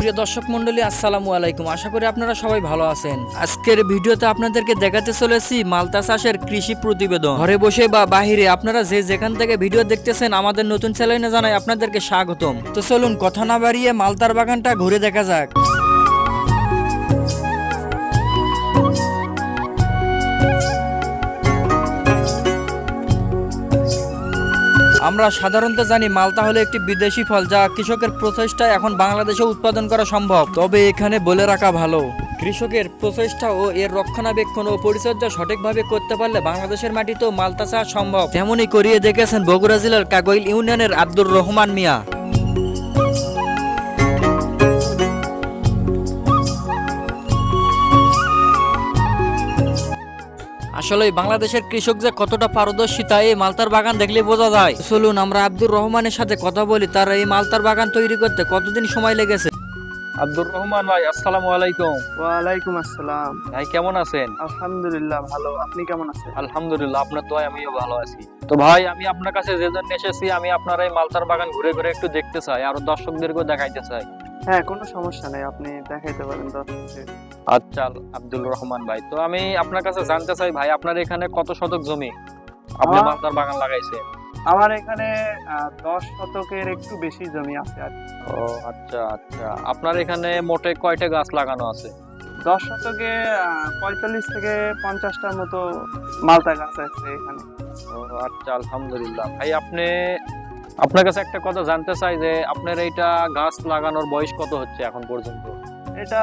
সুপ্রিয় দর্শক মন্ডলী, আসসালামু আলাইকুম। আশা করি আপনারা সবাই ভালো আছেন। আজকের ভিডিওতে আপনাদেরকে দেখাতে চলেছি মালতা চাষের কৃষি প্রতিবেদন। ঘরে বসে বা বাহিরে আপনারা যে যেখান থেকে ভিডিও দেখতেছেন, আমাদের নতুন চ্যানেলে জানাই আপনাদেরকে স্বাগতম। তো চলুন কথা না বাড়িয়ে মালতার বাগানটা ঘুরে দেখা যাক। আমরা সাধারণত জানি মালতা হলো একটি বিদেশি ফল, যা কৃষকের প্রচেষ্টায় এখন বাংলাদেশে উৎপাদন করা সম্ভব। তবে এখানে বলে রাখা ভালো, কৃষকের প্রচেষ্টা ও এর রক্ষণাবেক্ষণ ও পরিচর্যা সঠিকভাবে করতে পারলে বাংলাদেশের মাটিতেও মালতা চাষ সম্ভব। তেমনই করিয়ে দেখেছেন বগুড়া জেলার কাগইল ইউনিয়নের আব্দুর রহমান মিয়া। আসলে বাংলাদেশের কৃষক যে কতটা পারদর্শী তা এই মালতার বাগান দেখলে বোঝা যায়। চলুন আমরা আব্দুর রহমানের সাথে কথা বলি, তার এই মালতার বাগান তৈরি করতে কতদিন সময় লেগেছে। আব্দুর রহমান ভাই, আসসালামু আলাইকুম। ওয়ালাইকুম আসসালাম। ভাই কেমন আছেন? আলহামদুলিল্লাহ ভালো, আপনি কেমন আছেন? আলহামদুলিল্লাহ, আপনার দোয়ায় আমিও ভালো আছি। তো ভাই, আমি আপনার কাছে যে জন্য এসেছি, আমি আপনার এই মালতার বাগান ঘুরে ঘুরে একটু দেখতে চাই আর দর্শকদেরকেও দেখাইতে চাই। হ্যাঁ, কোনো সমস্যা নেই, আপনি দেখাইতে পারেন দর্শকদের। আচ্ছা আব্দুল রহমান ভাই, তো আমি আপনার কাছে জানতে চাই ভাই, আপনার এখানে কত শতক জমি আপনি মালতার বাগান লাগাইছেন? আমার এখানে 10 শতকের একটু বেশি জমি আছে আর কি। ও আচ্ছা আচ্ছা, আপনার এখানে মোটে কয়টা গাছ লাগানো আছে? 10 শতকে 45 থেকে 50টার মতো মালতা গাছ আছে এখানে। ও আচ্ছা, আলহামদুলিল্লাহ। ভাই আপনার কাছে একটা কথা জানতে চাই যে আপনার এইটা গাছ লাগানোর বয়স কত হচ্ছে এখন পর্যন্ত? এটা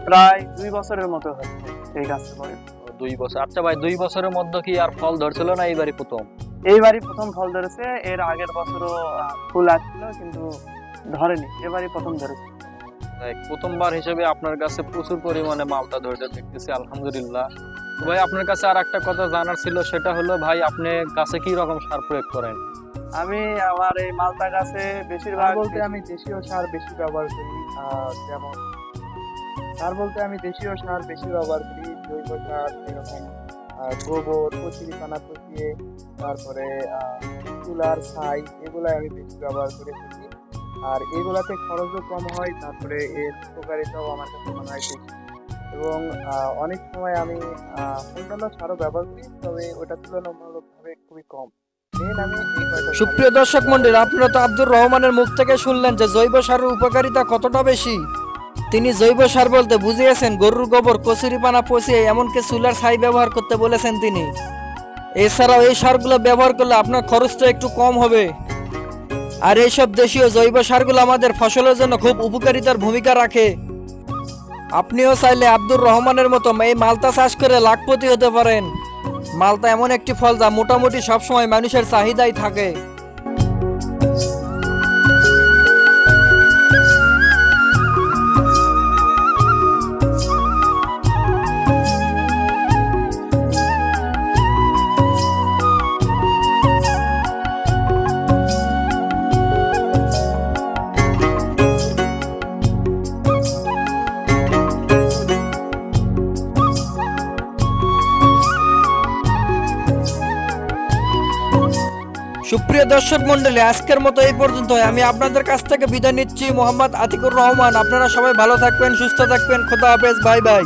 প্রায় 2 বছরের মতো হচ্ছে এই গাছের বয়স। 2 বছর। আচ্ছা ভাই, 2 বছরের মধ্যে কি আর ফল ধরছিল না এইবারই প্রথম? এইবারই প্রথম ফল ধরেছে, এর আগের বছরও ফুল আসছিল কিন্তু ধরেনি, এবারই প্রথম ধরেছে। প্রথমবার হিসেবে আপনার কাছে প্রচুর পরিমাণে মালটা ধরতে দেখতেছি, আলহামদুলিল্লাহ। তো ভাই, আপনার কাছে আর একটা কথা জানার ছিল, সেটা হলো ভাই, আপনি গাছে কি রকম সার প্রয়োগ করেন? আমি আমার এই মালতা গাছে বেশিরভাগ বলতে আমি দেশীয় সার বেশি ব্যবহার করি। যেমন সার বলতে আমি দেশীয় সার বেশি ব্যবহার করি, জৈব সার, এরকম গোবর, কচুরিপানা পচিয়ে, তারপরে তুলার ছাই, এগুলাই আমি বেশি ব্যবহার করে থাকি। আর এগুলাতে খরচও কম হয়, তারপরে এর উপকারিতাও আমার কাছে মনে হয় বেশি। এবং অনেক সময় আমি অন্যান্য সারও ব্যবহার করি, তবে ওটা তুলনামূলকভাবে খুবই কম। সুপ্রিয় দর্শক মন্ডলী, আপনারা তো আব্দুর রহমানের মুখ থেকে শুনলেন যে জৈব সারের উপকারিতা কতটা বেশি। তিনি জৈব সার বলতে বুঝিয়েছেন গরুর গোবর, কচুরিপানা পচিয়ে এমনকি চুলার ছাই ব্যবহার করতে বলেছেন তিনি। এছাড়াও এই সারগুলো ব্যবহার করলে আপনার খরচটা একটু কম হবে। আর এইসব দেশীয় জৈব সারগুলো আমাদের ফসলের জন্য খুব উপকারিতার ভূমিকা রাখে। আপনিও চাইলে আব্দুর রহমানের মতো এই মালতা চাষ করে লাখপতি হতে পারেন। মালতা এমন একটি ফল যা মোটামুটি সবসময় মানুষের চাহিদাই থাকে। সুপ্রিয় দর্শক মন্ডলী, আজকের মতো এই পর্যন্ত। আমি আপনাদের কাছ থেকে বিদায় নিচ্ছি, মোহাম্মদ আতিকুর রহমান। আপনারা সবাই ভালো থাকবেন, সুস্থ থাকবেন। খোদা হাফেজ, বাই বাই।